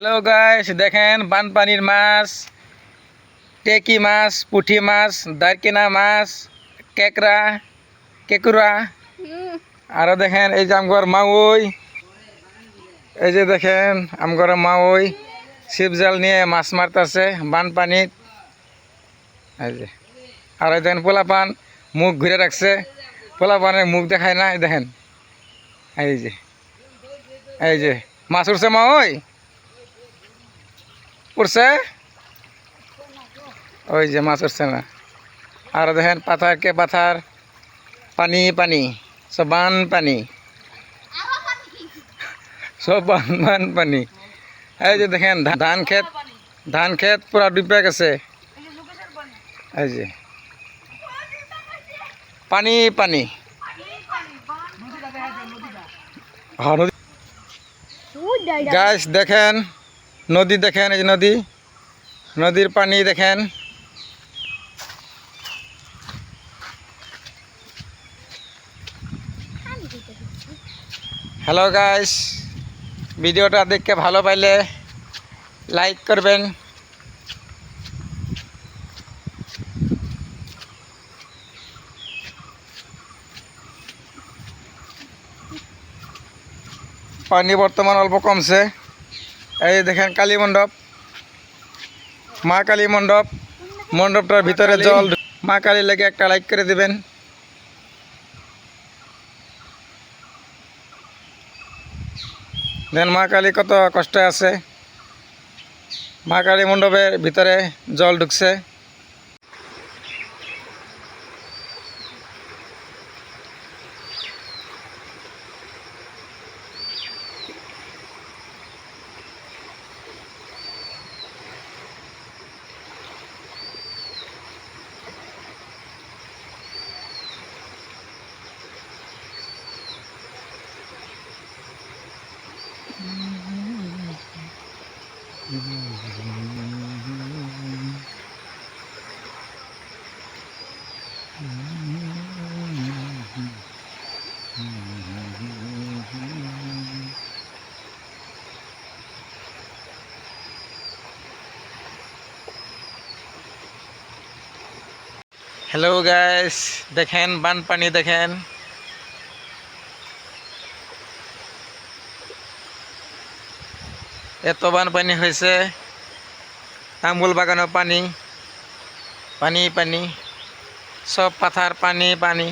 Hello guys, দেখেন বানপানির মাছ, টেকি মাছ, পুঁটি মাছ, দারকিনা মাছ, কেকড়া, কেকুরা। আরো দেখেন এই যে আমগর মাউই, এই যে দেখেন আমগর মাউই ছিপজাল নিয়ে মাছ মারতেছে বানপানিত। এই যে আর এই দেখেন পোলাপান মুখ ঘুরে রাখছে, পোলাপানের মুখ দেখায় না। এই দেখেন এই যে মাছ উঠছে মাউই, উঠছে ওই যে মাছ উঠছে না। আর দেখেন পাথার কে পাথার, পানি পানি, সব বানপানি, সব বানপানি। এই যে দেখেন ধান ক্ষেত পুরা ডুবে গেছে। এই যে পানি পানি, গাছ দেখেন, নদী দেখেন, এই যে নদীর পানি দেখেন। হ্যালো গাইস, ভিডিওটা দেখে ভালো পাইলে লাইক করবেন। পানি বর্তমান অল্প কমছে। এই দেখেন কালী মণ্ডপ, মা কালী মণ্ডপ, মণ্ডপটার ভিতরে জল। মা কালী লেগে একটা লাইক করে দিবেন। দেন মা কালী কত কষ্টে আছে, মা কালী মণ্ডপের ভিতরে জল ঢুকছে। হ্যালো গাইস, দেখেন বানপানি দেখেন। এত বানপানি হয়েছে, তামুল বাগানো পানি পানি পানি, সব পাথার পানি পানি।